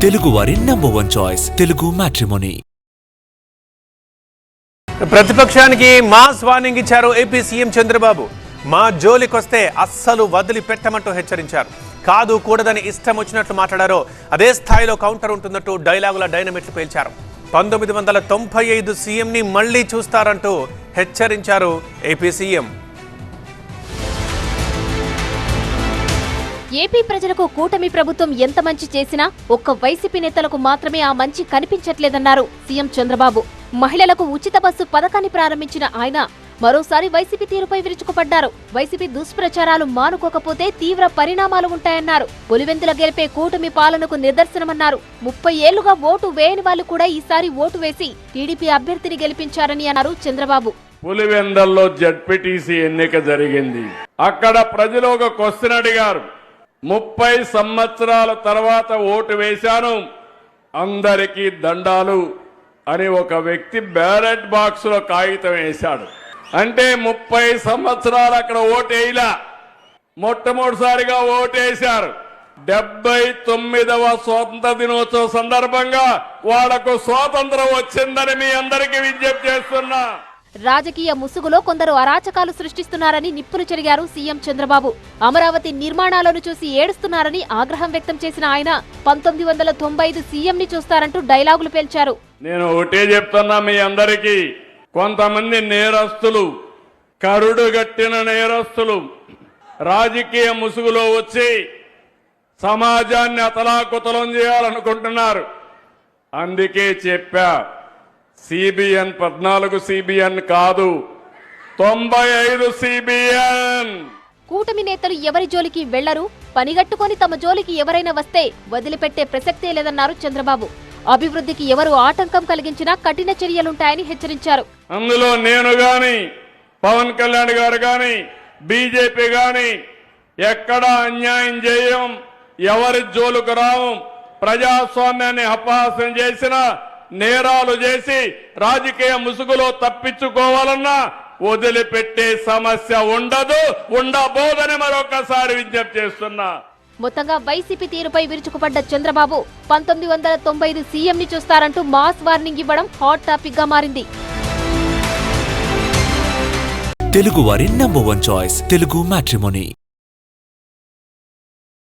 తెలుగువారి #1 choice Telugu matrimony. ప్రతిపక్షానికి mass warning ఇచ్చారు ఏపీ సీఎం చంద్రబాబు. మా జోలికొస్తే అస్సలు వదిలిపెట్టమంటూ హెచ్చరించారు. కాదు కూడదని ఇష్టం వచ్చినట్లు మాట్లాడారో అదే స్థాయిలో కౌంటర్ ఉంటున్నట్టు డైలాగుల డైనమిట్లు పేల్చారు. 1995 సీఎంని మళ్లీ చూస్తారంటూ హెచ్చరించారు ఏపీ సీఎం. ఏపీ ప్రజలకు కూటమి ప్రభుత్వం ఎంత మంచి చేసినా ఒక్క వైసీపీ నేతలకు మాత్రమే ఆ మంచి కనిపించట్లేదన్నారు సీఎం చంద్రబాబు. మహిళలకు ఉచిత బస్సు పథకాన్ని ప్రారంభించిన ఆయన మరోసారి వైసీపీ తీరుపై విరుచుకుపడ్డారు. వైసీపీ దుష్ప్రచారాలు మానుకోకపోతే తీవ్ర పరిణామాలు ఉంటాయన్నారు. పులివెందుల గెలిపే కూటమి పాలనకు నిదర్శనమన్నారు. 30 ఏళ్లుగా ఓటు వేయని వాళ్లు కూడా ఈసారి ఓటు వేసి టీడీపీ అభ్యర్థిని గెలిపించారని అన్నారు చంద్రబాబు. పులివెందల్లో జడ్పీటీసీ ఎన్నిక జరిగింది. అక్కడ ప్రజలు ఒక క్వశ్చన్ అడిగారు. 30 సంవత్సరాల తర్వాత ఓటు వేశాను, అందరికీ దండాలు అని ఒక వ్యక్తి బ్యాలెట్ బాక్స్ లో కాగితం వేశాడు. అంటే 30 సంవత్సరాలు అక్కడ ఓటేయలా, మొట్టమొదటిసారిగా ఓటేశారు. 79వ స్వాతంత్ర దినోత్సవ సందర్భంగా వాళ్లకు స్వాతంత్రం వచ్చిందని మీ అందరికీ విజ్ఞప్తి చేస్తున్నా. రాజకీయ ముసుగులో కొందరు అరాచకాలు సృష్టిస్తున్నారని నిప్పులు చెరిగారు సీఎం చంద్రబాబు. అమరావతి నిర్మాణాలను చూసి ఏడుస్తున్నారని ఆగ్రహం వ్యక్తం చేసిన ఆయన 1995 సీఎంని చూస్తారంటూ డైలాగులు పేల్చారు. నేను ఒకటే చెప్తున్నా మీ అందరికీ, కొంతమంది నేరస్తులు, కరుడుగట్టిన నేరస్తులు రాజకీయ ముసుగులో వచ్చి సమాజాన్ని అతలాకుతలం చేయాలనుకుంటున్నారు. అందుకే చెప్పా, సిబిఎన్ 14 సిబిఎన్ కాదు, 95 సిబిఎన్. కూటమి నేతలు ఎవరి జోలికి వెళ్లరు, పనిగట్టుకొని తమ జోలికి ఎవరైనా వస్తే వదిలిపెట్టే ప్రసక్తే లేదన్నారు చంద్రబాబు. అభివృద్ధికి ఎవరు ఆటంకం కలిగించినా కఠిన చర్యలుంటాయని హెచ్చరించారు. అందులో నేను గాని, పవన్ కళ్యాణ్ గారు గాని, బీజేపీ గాని ఎక్కడా అన్యాయం చేయం, ఎవరి జోలుకు రావు. ప్రజాస్వామ్యాన్ని అపహాస్యం చేసిన, నేరాలు చేసి రాజకీయ ముసుగులో తప్పించుకోవాలన్నా వదిలిపెట్టే సమస్య ఉండదు, ఉండబోదని మరొకసారి విజ్ఞప్తి చేస్తున్నా. మొత్తంగా వైసీపీ తీరుపై విరుచుకుపడ్డ చంద్రబాబు 1995 సీఎంని చూస్తారంటూ మాస్ వార్నింగ్ ఇవ్వడం హాట్ టాపిక్ గా మారింది. తెలుగువారి #1 చాయిస్ తెలుగు మ్యాట్రిమోనీ.